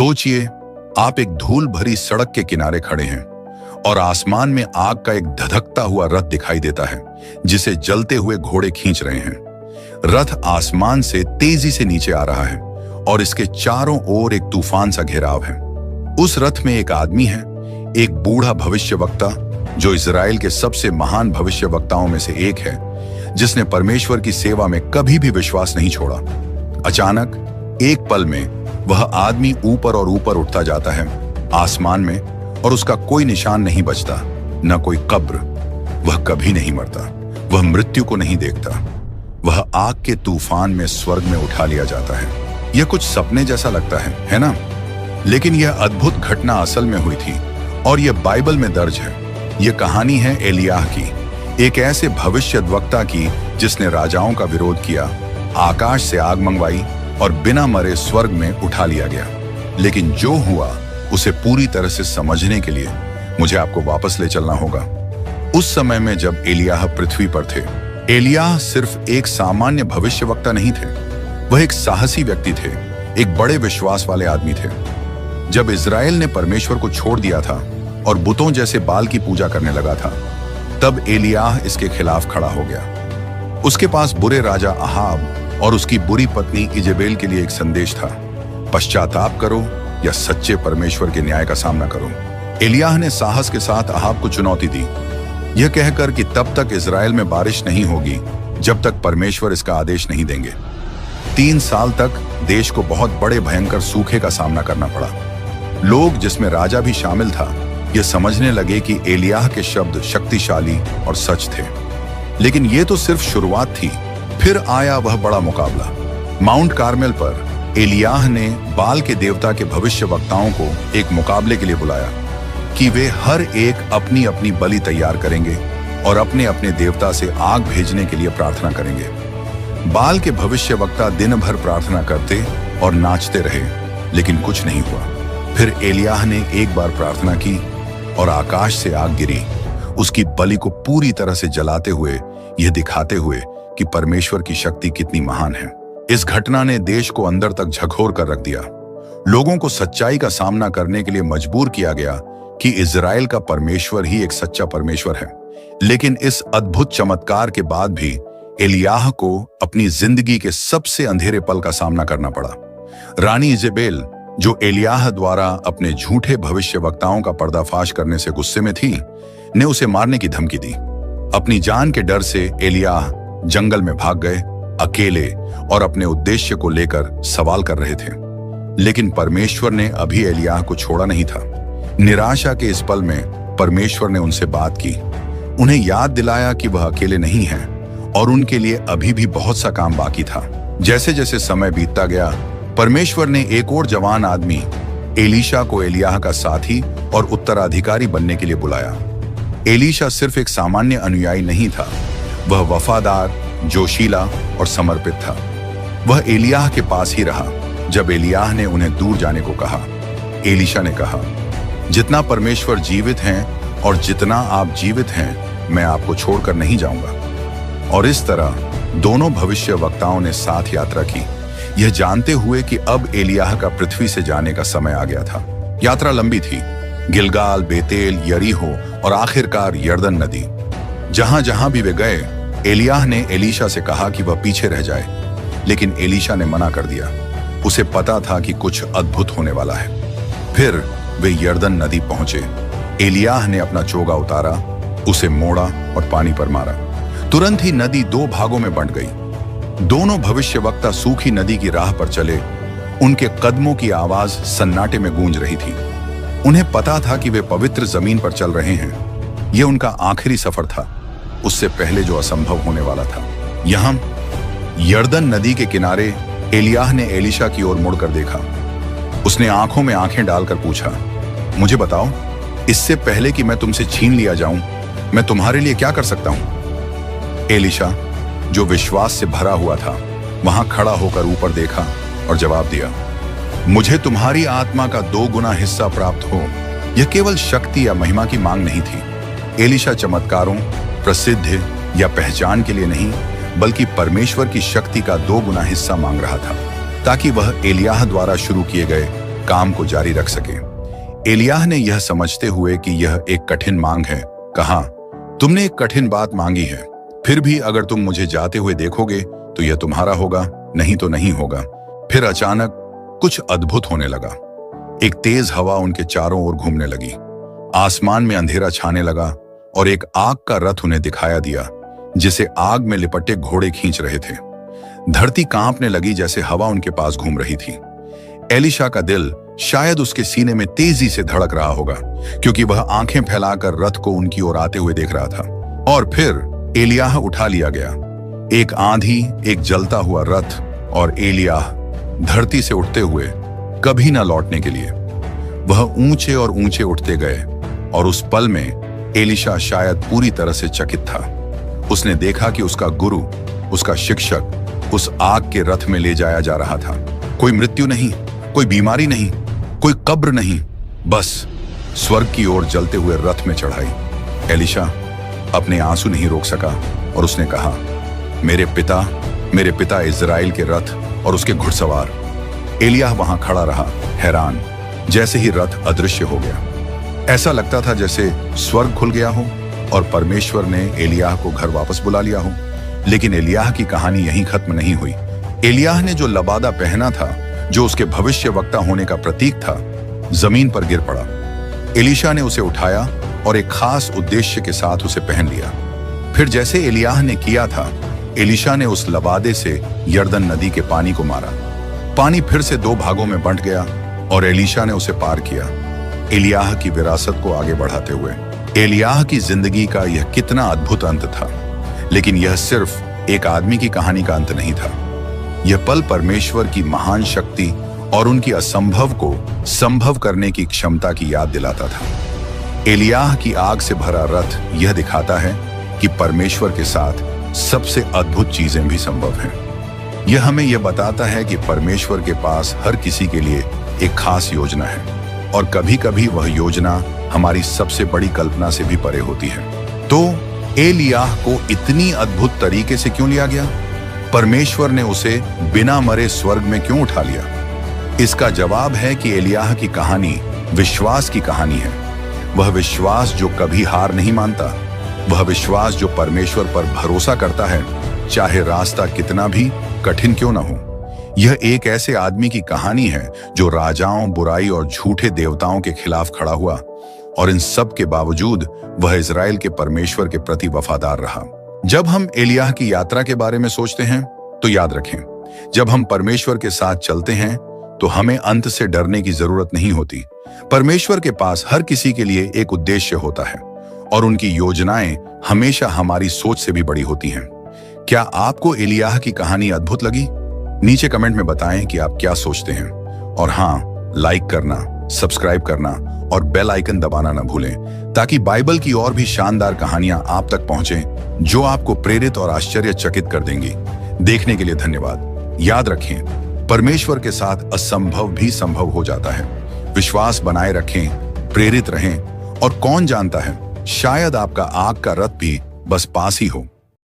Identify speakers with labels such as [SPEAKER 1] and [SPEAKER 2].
[SPEAKER 1] सोचिए, आप एक धूल भरी सड़क के किनारे खड़े हैं और आसमान में आग का एक धधकता हुआ रथ दिखाई देता है जिसे जलते हुए घोड़े खींच रहे हैं। रथ आसमान से तेजी से नीचे आ रहा है और इसके चारों ओर एक तूफान सा घेराव है। उस रथ में एक आदमी है, एक बूढ़ा भविष्यवक्ता जो इजराइल के सबसे महान भविष्यवक्ताओं में से एक है, जिसने परमेश्वर की सेवा में कभी भी विश्वास नहीं छोड़ा। अचानक एक पल में वह आदमी ऊपर और ऊपर उठता जाता है आसमान में, और उसका कोई निशान नहीं बचता, न कोई कब्र। वह कभी नहीं मरता, वह मृत्यु को नहीं देखता। वह आग के तूफान में स्वर्ग में उठा लिया जाता है। यह कुछ सपने जैसा लगता है ना? लेकिन यह अद्भुत घटना असल में हुई थी और यह बाइबल में दर्ज है। यह कहानी है एलियाह की, एक ऐसे भविष्यद्वक्ता की जिसने राजाओं का विरोध किया, आकाश से आग मंगवाई और बिना मरे स्वर्ग में उठा लिया गया। लेकिन जो हुआ उसे पूरी तरह से समझने के लिए मुझे आपको वापस ले चलना होगा। उस समय में जब एलियाह पृथ्वी पर थे, एलियाह सिर्फ एक सामान्य भविष्यवक्ता नहीं थे, वह एक साहसी व्यक्ति थे, एक बड़े विश्वास वाले आदमी थे। जब इजराइल ने परमेश्वर को छोड़ दिया था और बुतों जैसे बाल की पूजा करने लगा था, तब एलियाह इसके खिलाफ खड़ा हो गया। उसके पास बुरे राजा अहाब और उसकी बुरी पत्नी इजेबेल के लिए एक संदेश था, पश्चाताप करो या सच्चे परमेश्वर के न्याय का सामना करो। एलियाह ने साहस के साथ अहाब को चुनौती दी, यह कहकर कि तब तक इजराइल में बारिश नहीं होगी जब तक परमेश्वर इसका आदेश नहीं देंगे। 3 साल तक देश को बहुत बड़े भयंकर सूखे का सामना करना पड़ा। लोग, जिसमें राजा भी शामिल था, यह समझने लगे कि एलियाह के शब्द शक्तिशाली और सच थे। लेकिन यह तो सिर्फ शुरुआत थी। फिर आया वह बड़ा मुकाबला। माउंट कार्मेल पर एलियाह ने बाल के देवता के भविष्यवक्ताओं को एक मुकाबले के लिए बुलाया कि वे हर एक अपनी अपनी बलि तैयार करेंगे और अपने अपने देवता से आग भेजने के लिए प्रार्थना करेंगे। बाल के भविष्यवक्ता दिन भर प्रार्थना करते और नाचते रहे, लेकिन कुछ नहीं हुआ। फिर एलियाह ने एक बार प्रार्थना की और आकाश से आग गिरी, उसकी बलि को पूरी तरह से जलाते हुए, यह दिखाते हुए कि परमेश्वर की शक्ति कितनी महान है। इस घटना ने देश को अंदर तक झकझोर कर रख दिया। लोगों को सच्चाई का सामना करने के लिए मजबूर किया गया कि इजराइल का परमेश्वर ही एक सच्चा परमेश्वर है। लेकिन इस अद्भुत चमत्कार के बाद भी एलियाह को अपनी जिंदगी के सबसे अंधेरे पल का सामना करना पड़ा। रानी इजेबेल, जो एलियाह द्वारा अपने झूठे भविष्यवक्ताओं का पर्दाफाश करने से गुस्से में थी, ने उसे मारने की धमकी दी। अपनी जान के डर से एलियाह जंगल में भाग गए, अकेले और अपने उद्देश्य को लेकर सवाल कर रहे थे। लेकिन परमेश्वर ने अभी एलियाह को छोड़ा नहीं था। निराशा के इस पल में परमेश्वर ने उनसे बात की, उन्हें याद दिलाया कि वह अकेले नहीं है और उनके लिए अभी भी बहुत सा काम बाकी था। जैसे जैसे समय बीतता गया, परमेश्वर ने एक और जवान आदमी एलीशा को एलियाह का साथी और उत्तराधिकारी बनने के लिए बुलाया। एलीशा सिर्फ एक सामान्य अनुयायी नहीं था, वह वफादार, जोशीला और समर्पित था। वह एलियाह के पास ही रहा जब एलियाह ने उन्हें दूर जाने को कहा। एलीशा ने कहा, जितना परमेश्वर जीवित हैं और जितना आप जीवित हैं, मैं आपको छोड़कर नहीं जाऊंगा। और इस तरह दोनों भविष्यवक्ताओं ने साथ यात्रा की, यह जानते हुए कि अब एलियाह का पृथ्वी से जाने का समय आ गया था। यात्रा लंबी थी, गिलगाल, बेतेल, यरीहो और आखिरकार यर्दन नदी। जहां जहां भी वे गए, एलियाह ने एलीशा से कहा कि वह पीछे रह जाए, लेकिन एलीशा ने मना कर दिया। उसे पता था कि कुछ अद्भुत होने वाला है। फिर वे यर्दन नदी पहुंचे। एलियाह ने अपना चोगा उतारा, उसे मोड़ा और पानी पर मारा। तुरंत ही नदी 2 भागों में बंट गई। दोनों भविष्यवक्ता सूखी नदी की राह पर चले। उनके कदमों की आवाज सन्नाटे में गूंज रही थी। उन्हें पता था कि वे पवित्र जमीन पर चल रहे हैं। यह उनका आखिरी सफर था, उससे पहले जो असंभव होने वाला था। यहां यर्दन नदी के किनारे एलियाह ने एलीशा की ओर मुड़कर देखा। उसने आंखों में आंखें डालकर पूछा, मुझे बताओ, इससे पहले कि मैं तुमसे छीन लिया जाऊं, मैं तुम्हारे लिए क्या कर सकता हूं? एलीशा, जो विश्वास से भरा हुआ था, वहां खड़ा होकर ऊपर देखा और जवाब दिया, मुझे तुम्हारी आत्मा का 2 गुना हिस्सा प्राप्त हो। यह केवल शक्ति या महिमा की मांग नहीं थी। एलीशा चमत्कारों, प्रसिद्ध या पहचान के लिए नहीं, बल्कि परमेश्वर की शक्ति का 2 गुना हिस्सा मांग रहा था, ताकि वह एलियाह द्वारा शुरू किए गए काम को जारी रख सके। एलियाह ने यह समझते हुए कि यह एक कठिन मांग है, कहा, तुमने एक कठिन बात मांगी है, फिर भी अगर तुम मुझे जाते हुए देखोगे तो यह तुम्हारा होगा, नहीं तो नहीं होगा। फिर अचानक कुछ अद्भुत होने लगा। एक तेज हवा उनके चारों ओर घूमने लगी, आसमान में अंधेरा छाने लगा और एक आग का रथ उन्हें दिखाया दिया जिसे आग में लिपटे घोड़े खींच रहे थे। धरती कांपने लगी जैसे हवा उनके पास घूम रही थी। एलीशा का दिल शायद उसके सीने में तेजी से धड़क रहा होगा, क्योंकि वह आंखें फैलाकर रथ को उनकी ओर आते हुए देख रहा था। और फिर एलियाह उठा लिया गया, एक आंधी, एक जलता हुआ रथ, और एलियाह धरती से उठते हुए कभी न लौटने के लिए। वह ऊंचे और ऊंचे उठते गए और उस पल में एलीशा शायद पूरी तरह से चकित था। उसने देखा कि उसका गुरु, उसका शिक्षक उस आग के रथ में ले जाया जा रहा था। कोई मृत्यु नहीं, कोई बीमारी नहीं, कोई कब्र नहीं, बस स्वर्ग की ओर जलते हुए रथ में चढ़ाई। एलीशा अपने आंसू नहीं रोक सका और उसने कहा, मेरे पिता इज़राइल के रथ और उसके घुड़सवार। एलियाह वहां खड़ा रहा, हैरान, जैसे ही रथ अदृश्य हो गया। ऐसा लगता था जैसे स्वर्ग खुल गया हो और परमेश्वर ने एलियाह को घर वापस बुला लिया हो। लेकिन एलियाह की कहानी यहीं खत्म नहीं हुई। एलियाह ने जो लबादा पहना था, जो उसके भविष्यवक्ता होने का प्रतीक था, जमीन पर गिर पड़ा। एलीशा ने उसे उठाया और एक खास उद्देश्य के साथ उसे पहन लिया। फिर जैसे एलियाह ने किया था, एलीशा ने उस लबादे से यरदन नदी के पानी को मारा। पानी फिर से 2 भागों में बंट गया और एलीशा ने उसे पार किया, एलियाह की विरासत को आगे बढ़ाते हुए। एलियाह की जिंदगी का यह कितना अद्भुत अंत था। लेकिन यह सिर्फ एक आदमी की कहानी का अंत नहीं था। यह पल परमेश्वर की महान शक्ति और उनकी असंभव को संभव करने की क्षमता की याद दिलाता था। एलियाह की आग से भरा रथ यह दिखाता है कि परमेश्वर के साथ सबसे अद्भुत चीजें भी संभव हैं। यह हमें यह बताता है कि परमेश्वर के पास हर किसी के लिए एक खास योजना है, और कभी कभी वह योजना हमारी सबसे बड़ी कल्पना से भी परे होती है। तो एलियाह को इतनी अद्भुत तरीके से क्यों लिया गया? परमेश्वर ने उसे बिना मरे स्वर्ग में क्यों उठा लिया? इसका जवाब है कि एलियाह की कहानी विश्वास की कहानी है। वह विश्वास जो कभी हार नहीं मानता, वह विश्वास जो परमेश्वर पर भरोसा करता है, चाहे रास्ता कितना भी कठिन क्यों ना हो। यह एक ऐसे आदमी की कहानी है जो राजाओं, बुराई और झूठे देवताओं के खिलाफ खड़ा हुआ, और इन सब के बावजूद वह इज़राइल के परमेश्वर के प्रति वफादार रहा। जब हम एलियाह की यात्रा के बारे में सोचते हैं तो याद रखें, जब हम परमेश्वर के साथ चलते हैं तो हमें अंत से डरने की जरूरत नहीं होती। परमेश्वर के पास हर किसी के लिए एक उद्देश्य होता है, और उनकी योजनाएं हमेशा हमारी सोच से भी बड़ी होती हैं। क्या आपको एलियाह की कहानी अद्भुत लगी? नीचे कमेंट में बताएं कि आप क्या सोचते हैं। और हाँ, लाइक करना, सब्सक्राइब करना और बेल आइकन दबाना न भूलें, ताकि बाइबल की और भी शानदार कहानियां आप तक पहुंचें जो आपको प्रेरित और आश्चर्यचकित कर देंगी। देखने के लिए धन्यवाद। याद रखें, परमेश्वर के साथ असंभव भी संभव हो जाता है। विश्वास बनाए रखें, प्रेरित रहें, और कौन जानता है, शायद आपका आग का रथ भी बस पास ही हो।